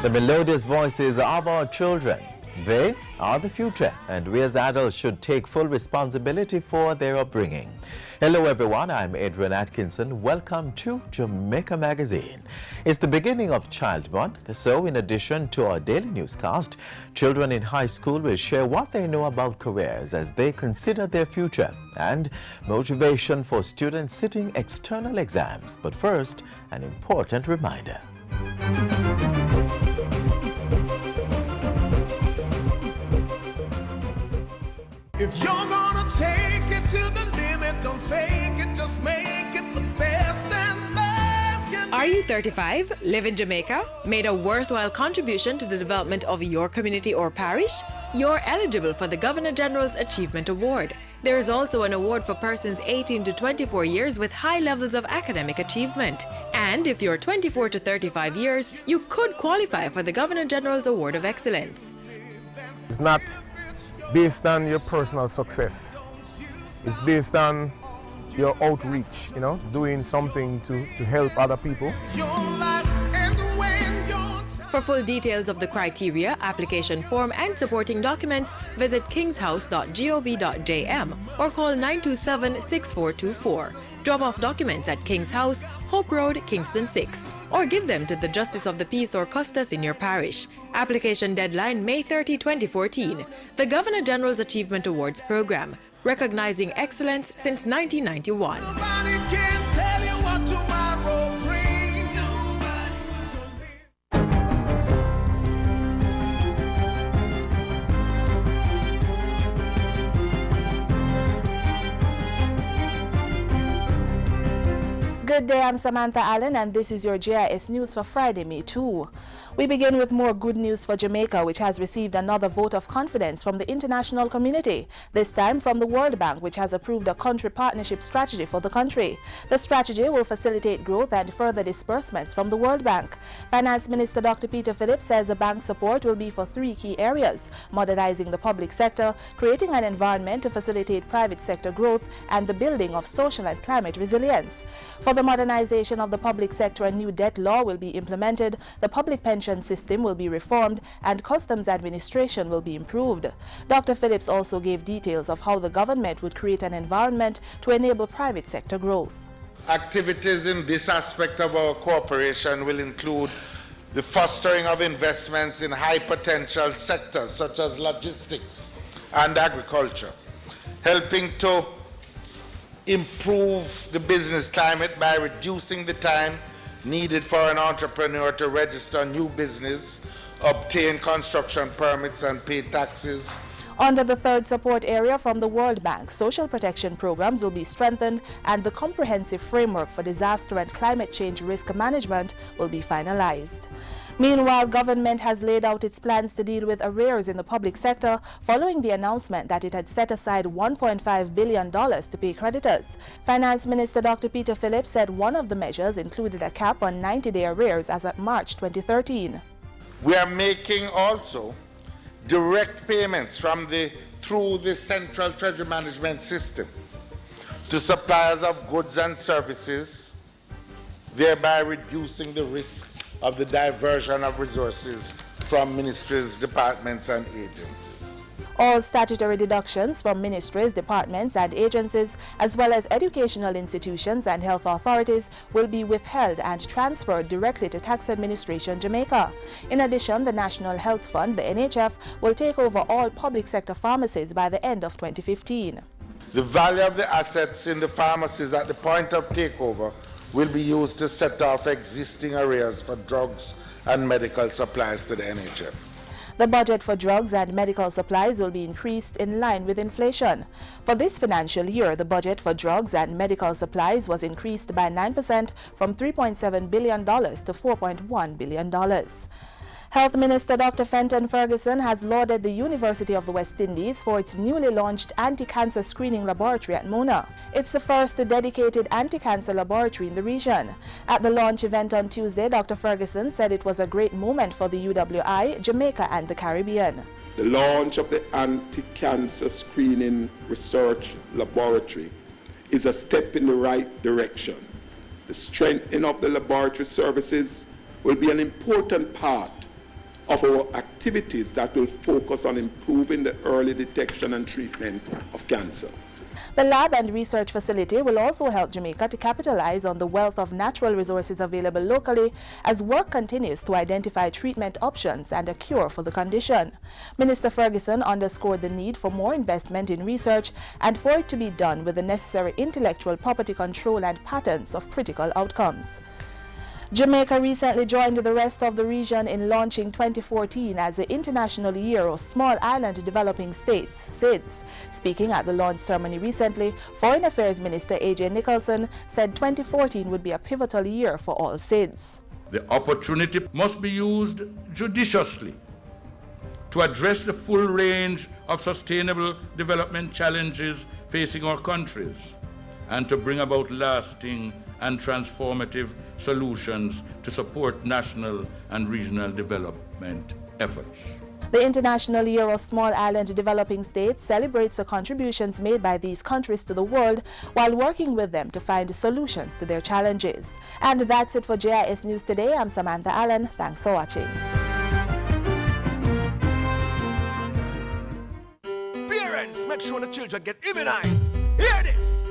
The melodious voices of our children. They are the future, and we as adults should take full responsibility for their upbringing. Hello everyone, I'm Adrian Atkinson. Welcome to Jamaica Magazine. It's the beginning of Child Month, so in addition to our daily newscast, children in high school will share what they know about careers as they consider their future and motivation for students sitting external exams. But first, an important reminder. If you're gonna take it to the limit, don't fake it, just make it the best and love can be. Are you 35, live in Jamaica, made a worthwhile contribution to the development of your community or parish? You're eligible for the Governor General's Achievement Award. There is also an award for persons 18 to 24 years with high levels of academic achievement. And if you're 24 to 35 years, you could qualify for the Governor General's Award of Excellence. It's not based on your personal success. It's based on your outreach, doing something to help other people. For full details of the criteria, application form and supporting documents, visit kingshouse.gov.jm or call 927-6424. Drop off documents at King's House, Hope Road, Kingston 6, or give them to the Justice of the Peace or Custos in your parish. Application deadline May 30, 2014. The Governor General's Achievement Awards Program, recognizing excellence since 1991. Nobody can tell you what tomorrow brings. Good day, I'm Samantha Allen, and this is your GIS News for Friday, May 2. We begin with more good news for Jamaica, which has received another vote of confidence from the international community, this time from the World Bank, which has approved a country partnership strategy for the country. The strategy will facilitate growth and further disbursements from the World Bank. Finance Minister Dr. Peter Phillips says the bank's support will be for three key areas: modernizing the public sector, creating an environment to facilitate private sector growth, and the building of social and climate resilience. For the modernization of the public sector, a new debt law will be implemented, the public pension system will be reformed, and customs administration will be improved. Dr. Phillips also gave details of how the government would create an environment to enable private sector growth. Activities in this aspect of our cooperation will include the fostering of investments in high potential sectors such as logistics and agriculture, helping to improve the business climate by reducing the time needed for an entrepreneur to register a new business, obtain construction permits, and pay taxes. Under the third support area from the World Bank, social protection programs will be strengthened and the comprehensive framework for disaster and climate change risk management will be finalized. Meanwhile, government has laid out its plans to deal with arrears in the public sector following the announcement that it had set aside $1.5 billion to pay creditors. Finance Minister Dr. Peter Phillips said one of the measures included a cap on 90-day arrears as of March 2013. We are making also direct payments through the Central Treasury Management System to suppliers of goods and services, thereby reducing the risk of the diversion of resources from ministries, departments, and agencies. All statutory deductions from ministries, departments, and agencies, as well as educational institutions and health authorities, will be withheld and transferred directly to Tax Administration Jamaica. In addition, the National Health Fund, the NHF, will take over all public sector pharmacies by the end of 2015. The value of the assets in the pharmacies at the point of takeover will be used to set off existing arrears for drugs and medical supplies to the NHF. The budget for drugs and medical supplies will be increased in line with inflation. For this financial year, the budget for drugs and medical supplies was increased by 9% from $3.7 billion to $4.1 billion. Health Minister Dr. Fenton Ferguson has lauded the University of the West Indies for its newly launched anti-cancer screening laboratory at Mona. It's the first dedicated anti-cancer laboratory in the region. At the launch event on Tuesday, Dr. Ferguson said it was a great moment for the UWI, Jamaica, and the Caribbean. The launch of the anti-cancer screening research laboratory is a step in the right direction. The strengthening of the laboratory services will be an important part of our activities that will focus on improving the early detection and treatment of cancer. The lab and research facility will also help Jamaica to capitalize on the wealth of natural resources available locally as work continues to identify treatment options and a cure for the condition. Minister Ferguson underscored the need for more investment in research and for it to be done with the necessary intellectual property control and patents of critical outcomes. Jamaica recently joined the rest of the region in launching 2014 as the International Year of Small Island Developing States, SIDS. Speaking at the launch ceremony recently, Foreign Affairs Minister A.J. Nicholson said 2014 would be a pivotal year for all SIDS. The opportunity must be used judiciously to address the full range of sustainable development challenges facing our countries and to bring about lasting and transformative solutions to support national and regional development efforts. The International Year of Small Island Developing States celebrates the contributions made by these countries to the world while working with them to find solutions to their challenges. And that's it for JIS News Today. I'm Samantha Allen. Thanks for watching. Parents, make sure the children get immunized. Hear this.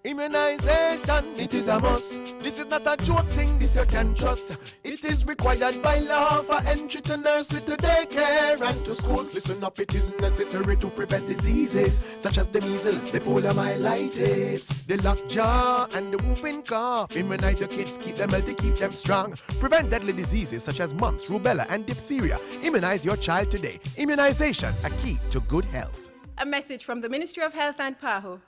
Immunization, it is a must. This is not a joke thing, this you can trust. It is required by law for entry to nursery, to daycare and to schools. Listen up, it is necessary to prevent diseases such as the measles, the poliomyelitis, the lockjaw and the whooping cough. Immunize your kids, keep them healthy, keep them strong. Prevent deadly diseases such as mumps, rubella and diphtheria. Immunize your child today. Immunization, a key to good health. A message from the Ministry of Health and PAHO.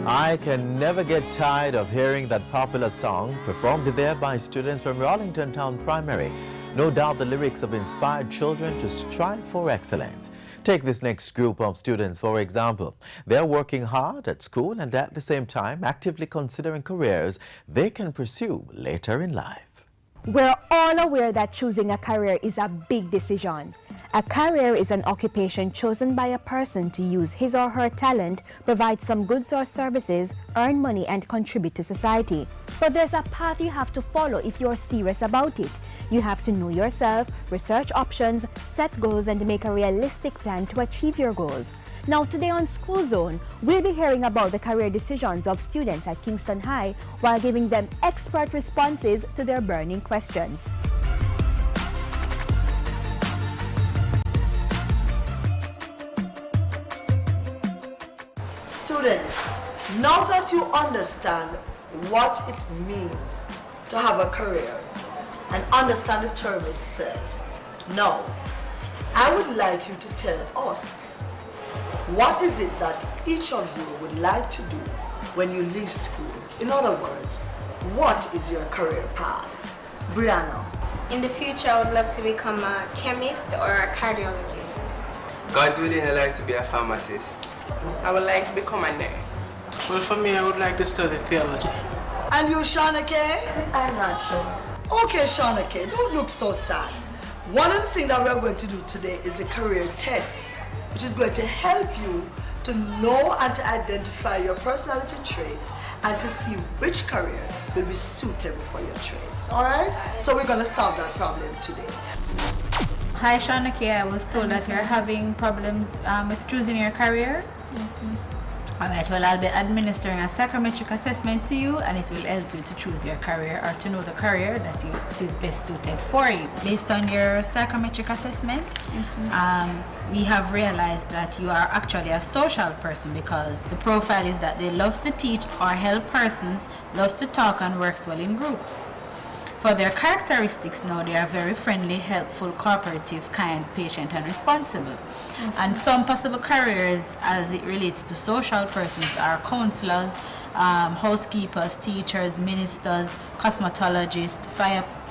I can never get tired of hearing that popular song performed there by students from Rollington Town Primary. No doubt the lyrics have inspired children to strive for excellence. Take this next group of students, for example. They're working hard at school and at the same time actively considering careers they can pursue later in life. We're all aware that choosing a career is a big decision. A career is an occupation chosen by a person to use his or her talent, provide some goods or services, earn money and contribute to society. But there's a path you have to follow if you're serious about it. You have to know yourself, research options, set goals and make a realistic plan to achieve your goals. Now today on School Zone, we'll be hearing about the career decisions of students at Kingston High while giving them expert responses to their burning questions. Students, now that you understand what it means to have a career and understand the term itself, now I would like you to tell us what is it that each of you would like to do when you leave school. In other words, what is your career path? Brianna. In the future, I would love to become a chemist or a cardiologist. God's willing, I'd like to be a pharmacist. I would like to become a nurse. Well, for me, I would like to study theology. And you, Shauna K? I'm not sure. Okay, Shauna K, don't look so sad. One of the things that we're going to do today is a career test, which is going to help you to know and to identify your personality traits and to see which career will be suitable for your traits. All right? So we're going to solve that problem today. Hi, Shauna K. I was told that you're having problems with choosing your career. Yes, miss. All right, well, I'll be administering a psychometric assessment to you and it will help you to choose your career or to know the career that is best suited for you. Based on your psychometric assessment, we have realized that you are actually a social person because the profile is that they love to teach or help persons, loves to talk and works well in groups. For their characteristics now, they are very friendly, helpful, cooperative, kind, patient and responsible. And some possible careers as it relates to social persons are counselors, housekeepers, teachers, ministers, cosmetologists,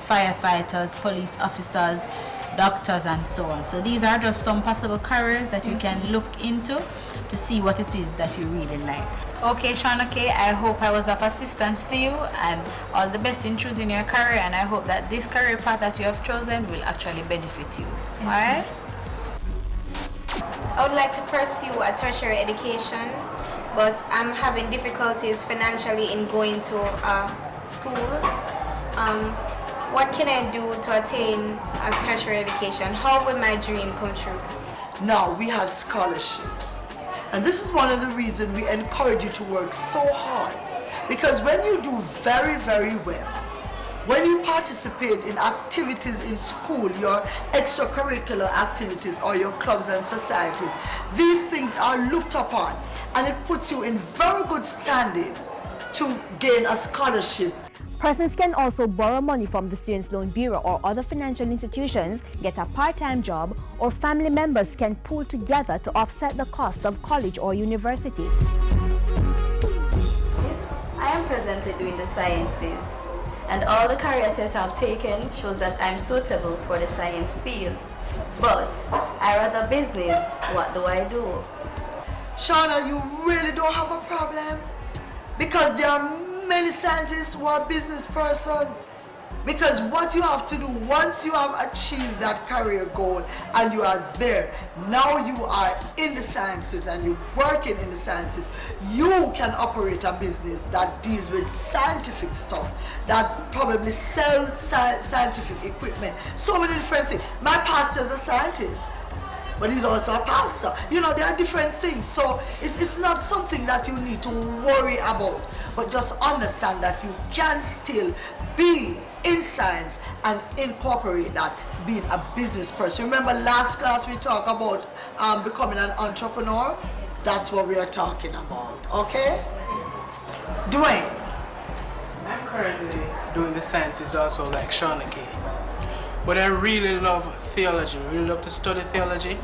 firefighters, police officers, doctors and so on. So these are just some possible careers that you can look into to see what it is that you really like. Okay, Shauna K, I hope I was of assistance to you, and all the best in choosing your career, and I hope that this career path that you have chosen will actually benefit you. All right? I would like to pursue a tertiary education, but I'm having difficulties financially in going to school. What can I do to attain a tertiary education? How will my dream come true? Now we have scholarships. And this is one of the reasons we encourage you to work so hard. Because when you do very, very well, when you participate in activities in school, your extracurricular activities or your clubs and societies, these things are looked upon, and it puts you in very good standing to gain a scholarship. Persons can also borrow money from the Students' Loan Bureau or other financial institutions, get a part-time job, or family members can pool together to offset the cost of college or university. Yes, I am presently doing the sciences, and all the career tests I've taken shows that I'm suitable for the science field. But I rather business. What do I do? Shauna, you really don't have a problem? Because there are many scientists who are business person. Because what you have to do, once you have achieved that career goal and you are there, now you are in the sciences and you're working in the sciences, you can operate a business that deals with scientific stuff, that probably sells scientific equipment, so many different things. My pastor is a scientist, but he's also a pastor. You know, there are different things. So it's not something that you need to worry about, but just understand that you can still be in science and incorporate that being a business person. Remember last class we talked about becoming an entrepreneur? That's what we are talking about, okay? Dwayne. I'm currently doing the sciences also like Shauna K. But I really love theology, really love to study theology.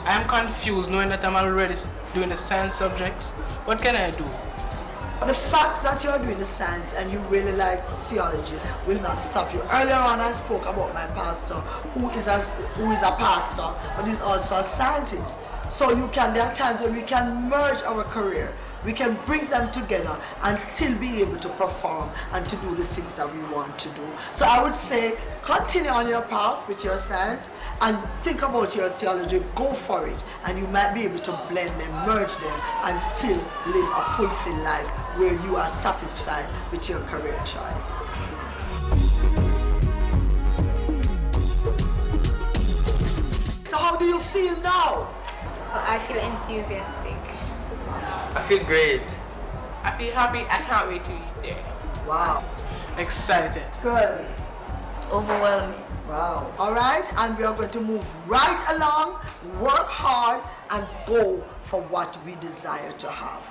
I'm confused knowing that I'm already doing the science subjects. What can I do? The fact that you're doing the science and you really like theology will not stop you. Earlier on I spoke about my pastor who is a pastor but is also a scientist. So there are times when we can merge our career. We can bring them together and still be able to perform and to do the things that we want to do. So I would say continue on your path with your science and think about your theology, go for it, and you might be able to blend them, merge them, and still live a fulfilled life where you are satisfied with your career choice. So how do you feel now? I feel enthusiastic. I feel great. I feel happy. I can't wait to eat there. Wow. Excited. Good. Overwhelming. Wow. All right, and we are going to move right along, work hard, and go for what we desire to have.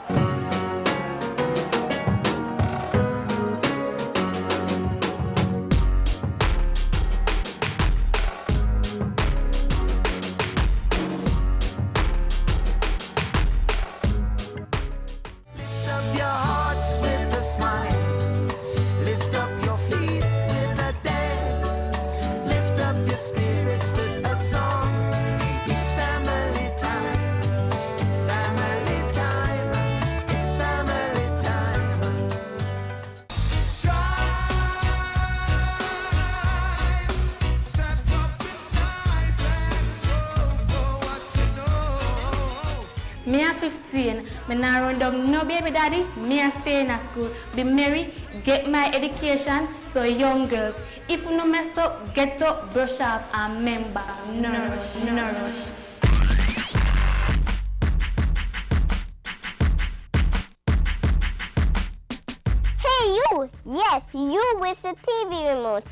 Me a 15, me nah run down no baby daddy, me a stay in a school, be married, get my education, so young girls, if you no mess up, get up, brush off, and remember, nourish. Hey you! Yes, you with the TV remote.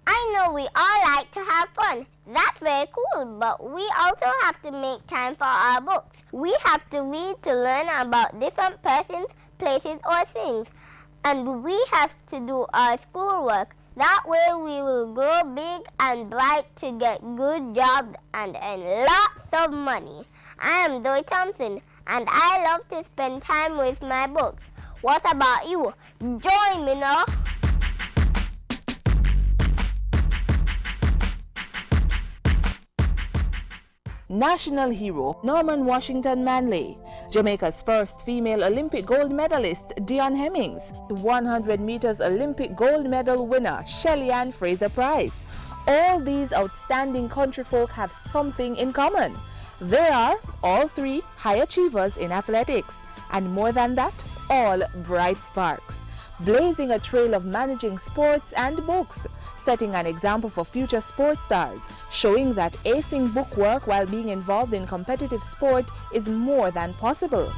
I know we all like to have fun. That's very cool, but we also have to make time for our books. We have to read to learn about different persons, places, or things. And we have to do our schoolwork. That way we will grow big and bright to get good jobs and earn lots of money. I am Zoe Thompson, and I love to spend time with my books. What about you? Join me now. National hero Norman Washington Manley, Jamaica's first female Olympic gold medalist Dion Hemmings, 100 meters Olympic gold medal winner Shelly Ann Fraser-Pryce. All these outstanding countryfolk have something in common. They are all three high achievers in athletics, and more than that, all bright sparks, blazing a trail of managing sports and books, setting an example for future sports stars, showing that acing bookwork while being involved in competitive sport is more than possible.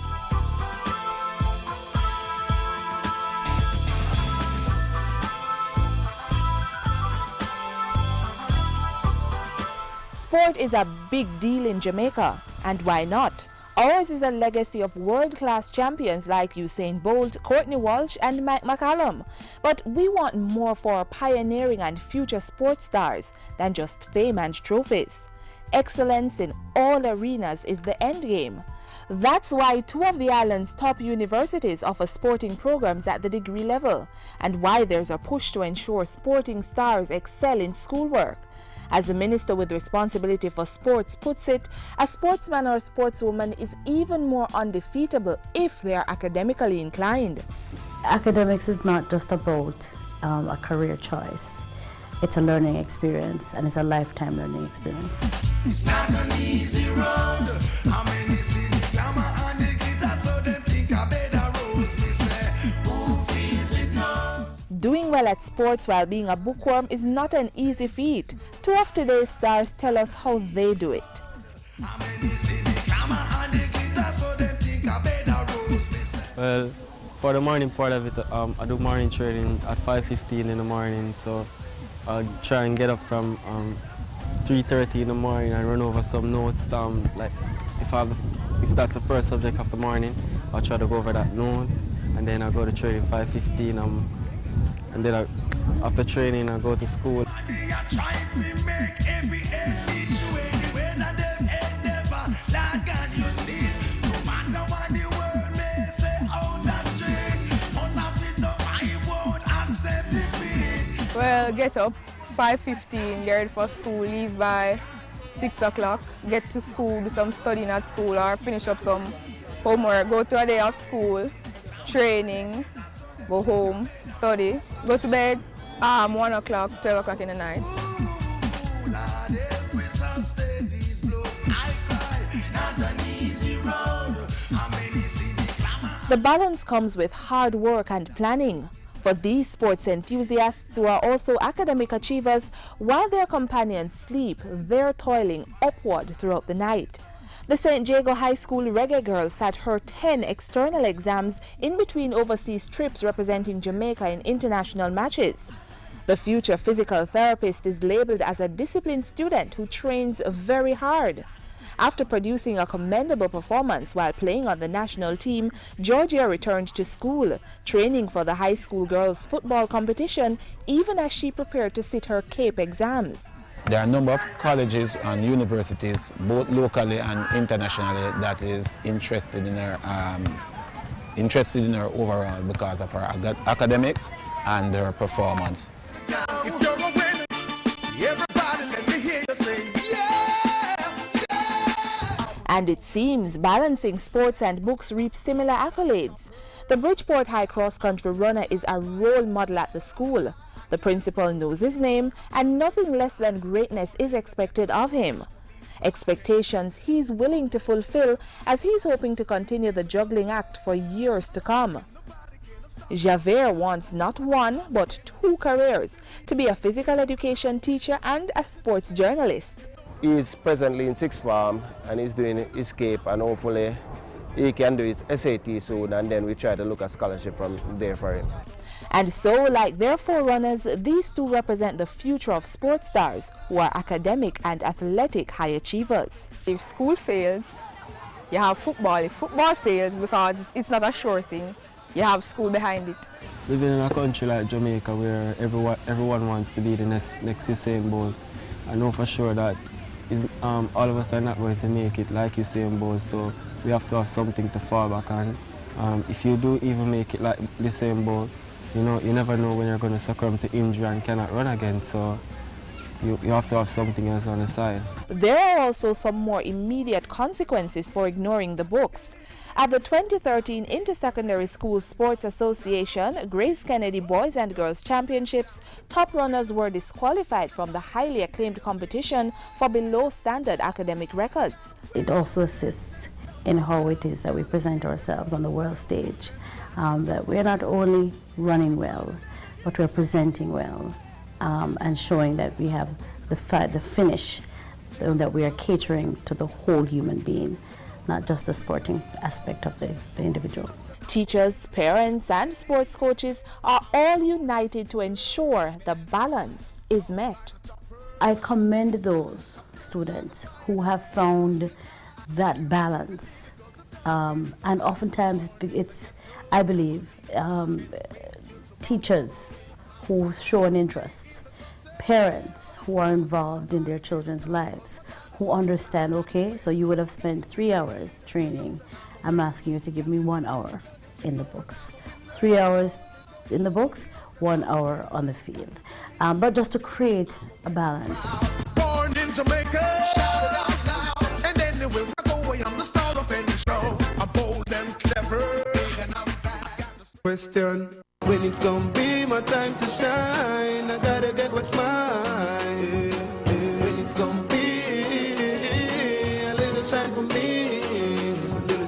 Sport is a big deal in Jamaica, and why not? Ours is a legacy of world-class champions like Usain Bolt, Courtney Walsh and Mike McCallum. But we want more for our pioneering and future sports stars than just fame and trophies. Excellence in all arenas is the end game. That's why two of the island's top universities offer sporting programs at the degree level, and why there's a push to ensure sporting stars excel in schoolwork. As a minister with responsibility for sports puts it, a sportsman or sportswoman is even more undefeatable if they are academically inclined. Academics is not just about a career choice. It's a learning experience, and it's a lifetime learning experience. It's not an easy road. How many see the glamour and the glitter, so them think I better rose. Me say, who feels it knows. Doing well at sports while being a bookworm is not an easy feat. Two of today's stars tell us how they do it. Well, for the morning part of it, I do morning training at 5:15 in the morning, so I try and get up from 3:30 in the morning and run over some notes. Like if that's the first subject of the morning, I'll try to go over that note, and then I go to training 5:15. And then after training, I go to school. Well, get up 5:15, get ready for school, leave by 6 o'clock, get to school, do some studying at school or finish up some homework, go to a day of school, training, go home, study, go to bed 1 o'clock, 12 o'clock in the night. The balance comes with hard work and planning. For these sports enthusiasts who are also academic achievers, while their companions sleep, they're toiling upward throughout the night. The St. Jago High School Reggae Girl sat her 10 external exams in between overseas trips representing Jamaica in international matches. The future physical therapist is labeled as a disciplined student who trains very hard. After producing a commendable performance while playing on the national team, Georgia returned to school, training for the high school girls' football competition even as she prepared to sit her CAPE exams. There are a number of colleges and universities, both locally and internationally, that is interested in her overall because of her academics and her performance. If you're a winner, everybody let me hear you say, And it seems balancing sports and books reaps similar accolades. The Bridgeport High Cross Country runner is a role model at the school. The principal knows his name, and nothing less than greatness is expected of him. Expectations he's willing to fulfill as he's hoping to continue the juggling act for years to come. Javert wants not one, but 2 careers, to be a physical education teacher and a sports journalist. He's presently in 6th form and he's doing his CAPE, and hopefully he can do his SAT soon, and then we try to look at scholarship from there for him. And so, like their forerunners, these two represent the future of sports stars who are academic and athletic high achievers. If school fails, you have football. If football fails, because it's not a sure thing, you have school behind it. Living in a country like Jamaica where everyone wants to be the next Usain Bolt, I know for sure that all of us are not going to make it like Usain Bolt, so we have to have something to fall back on. If you do even make it like Usain Bolt, you never know when you're going to succumb to injury and cannot run again. So you have to have something else on the side. There are also some more immediate consequences for ignoring the books. At the 2013 Intersecondary School Sports Association Grace Kennedy Boys and Girls Championships, top runners were disqualified from the highly acclaimed competition for below standard academic records. It also assists in how it is that we present ourselves on the world stage, that we're not only running well, but we're presenting well, and showing that we have the finish, that we are catering to the whole human being, not just the sporting aspect of the individual. Teachers, parents, and sports coaches are all united to ensure the balance is met. I commend those students who have found that balance, and oftentimes it's I believe, teachers who show an interest, parents who are involved in their children's lives, who understand, okay, so you would have spent 3 hours training. I'm asking you to give me 1 hour in the books. 3 hours in the books, 1 hour on the field. But just to create a balance. Born in Jamaica, shout it out loud, and then it will rock away. I'm the star of any show. I'm bold and clever, and I'm back. Question, when it's gonna be my time to shine, I gotta get what's mine. When it's gonna be a little shine for me.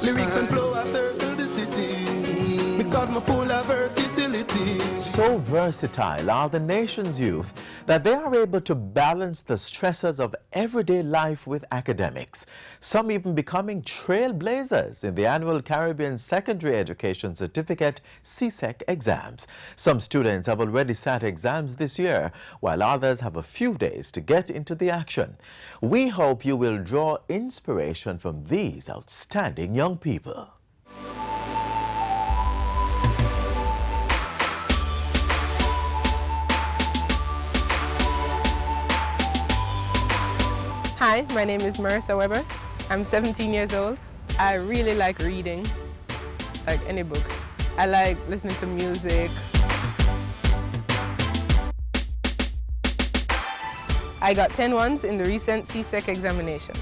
Lyrics and flow, I circle the city, because my full of versatility. So versatile are the nation's youth that they are able to balance the stresses of everyday life with academics, some even becoming trailblazers in the annual Caribbean Secondary Education Certificate CSEC exams. Some students have already sat exams this year, while others have a few days to get into the action. We hope you will draw inspiration from these outstanding young people. Hi, my name is Marissa Weber. I'm 17 years old. I really like reading, like any books. I like listening to music. I got 10 ones in the recent CSEC examinations.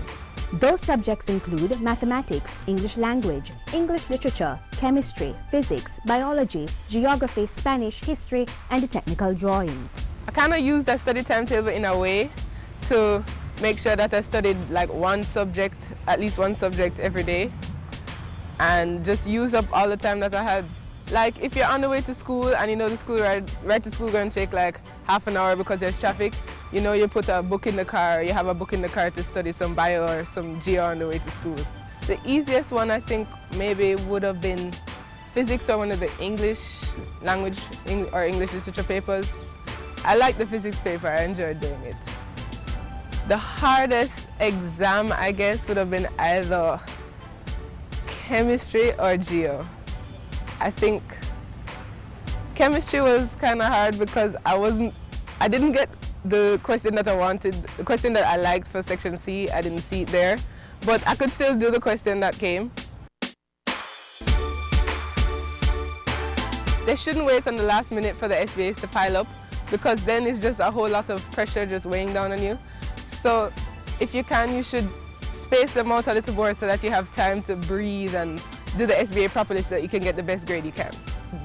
Those subjects include mathematics, English language, English literature, chemistry, physics, biology, geography, Spanish, history, and technical drawing. I kind of used that study timetable in a way to make sure that I studied like one subject, at least one subject every day, and just use up all the time that I had. Like if you're on the way to school and you know the school ride to school going to take like half an hour because there's traffic, you know you put a book in the car, you have a book in the car to study some bio or some geo on the way to school. The easiest one I think maybe would have been physics or one of the English language or English literature papers. I like the physics paper, I enjoyed doing it. The hardest exam, I guess, would have been either chemistry or geo. I think chemistry was kind of hard because I didn't get the question that I wanted, the question that I liked for section C, I didn't see it there, but I could still do the question that came. They shouldn't wait on the last minute for the SBAs to pile up, because then it's just a whole lot of pressure just weighing down on you. So if you can, you should space them out a little more so that you have time to breathe and do the SBA properly so that you can get the best grade you can.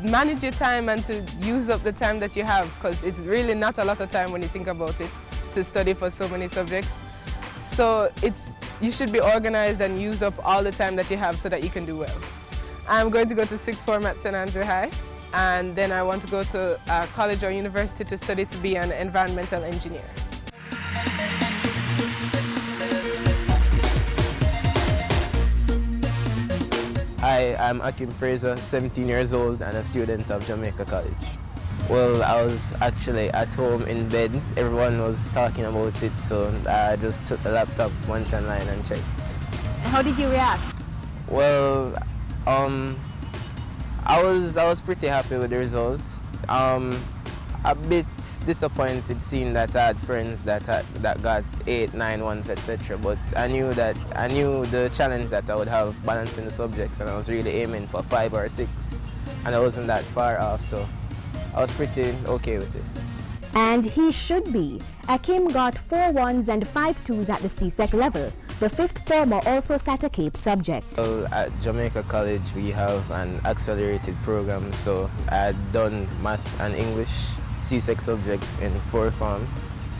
Manage your time and to use up the time that you have, because it's really not a lot of time when you think about it to study for so many subjects. So you should be organized and use up all the time that you have so that you can do well. I'm going to go to sixth form at St. Andrew High, and then I want to go to college or university to study to be an environmental engineer. Hi, I'm Akim Fraser, 17 years old and a student of Jamaica College. Well, I was actually at home in bed. Everyone was talking about it, so I just took the laptop, went online and checked. And how did you react? Well, I was pretty happy with the results. A bit disappointed seeing that I had friends that got 8, 9 ones, etc. But I knew the challenge that I would have balancing the subjects, and I was really aiming for 5 or 6, and I wasn't that far off, so I was pretty okay with it. And he should be. Akim got 4 1s and 5 2s at the CSEC level. The 5th former also sat a CAPE subject. Well, at Jamaica College we have an accelerated program, so I had done math and English CSEC subjects in 4th form,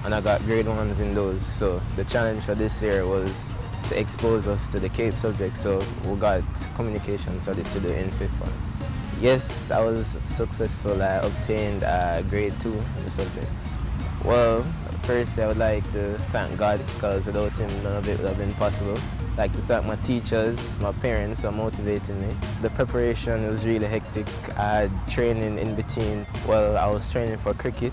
and I got grade 1s in those. So the challenge for this year was to expose us to the CAPE subject, so we got communication studies to do in 5th form. Yes, I was successful. I obtained grade 2 in the subject. Well, first I would like to thank God, because without him none of it would have been possible. I'd like to thank my teachers, my parents for motivating me. The preparation was really hectic. I had training in between. Well, I was training for cricket.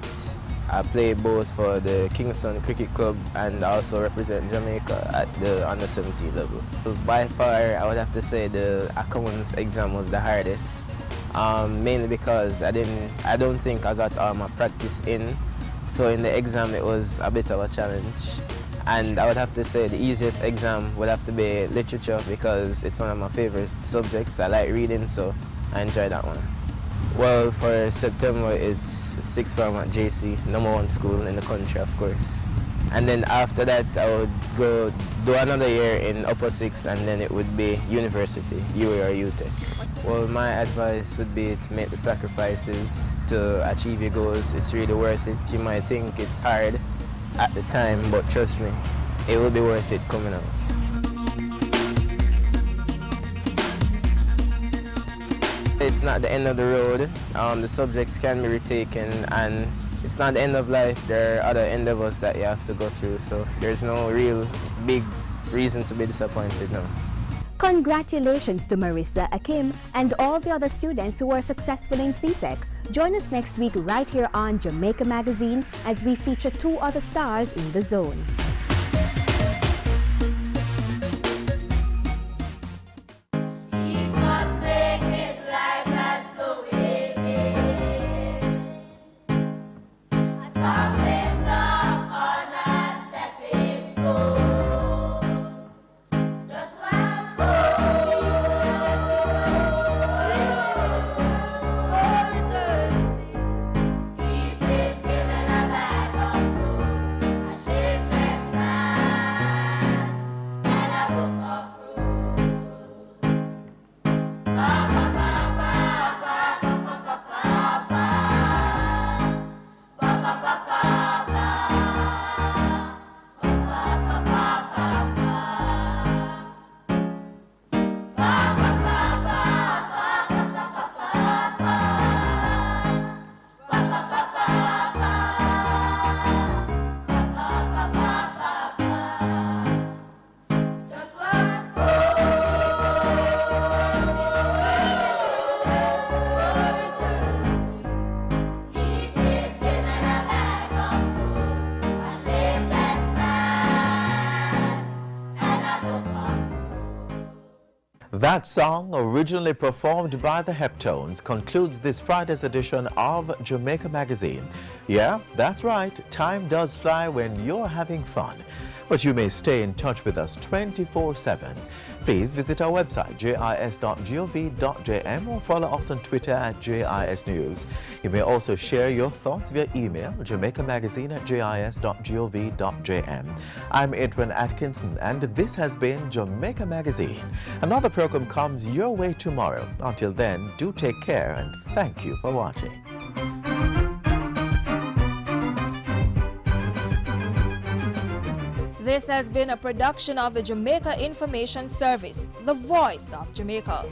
I play both for the Kingston Cricket Club and I also represent Jamaica at the under-17 level. By far, I would have to say the accounts exam was the hardest, mainly because I don't think I got all my practice in. So in the exam, it was a bit of a challenge. And I would have to say the easiest exam would have to be literature, because it's one of my favorite subjects. I like reading, so I enjoy that one. Well, for September, it's 6th form at JC, #1 school in the country, of course. And then after that, I would go do another year in Upper 6th, and then it would be university, UA or UTech. Well, my advice would be to make the sacrifices to achieve your goals. It's really worth it. You might think it's hard at the time, but trust me, it will be worth it coming out. It's not the end of the road. The subjects can be retaken, and it's not the end of life. There are other endeavors that you have to go through, so there's no real big reason to be disappointed now. Congratulations to Marissa, Akim, and all the other students who were successful in CSEC. Join us next week right here on Jamaica Magazine as we feature 2 other stars in the zone. That song, originally performed by the Heptones, concludes this Friday's edition of Jamaica Magazine. Yeah, that's right, time does fly when you're having fun. But you may stay in touch with us 24/7. Please visit our website, jis.gov.jm, or follow us on Twitter at JIS News. You may also share your thoughts via email, jamaicamagazine@jis.gov.jm. I'm Adrian Atkinson, and this has been Jamaica Magazine. Another program comes your way tomorrow. Until then, do take care, and thank you for watching. This has been a production of the Jamaica Information Service, the voice of Jamaica.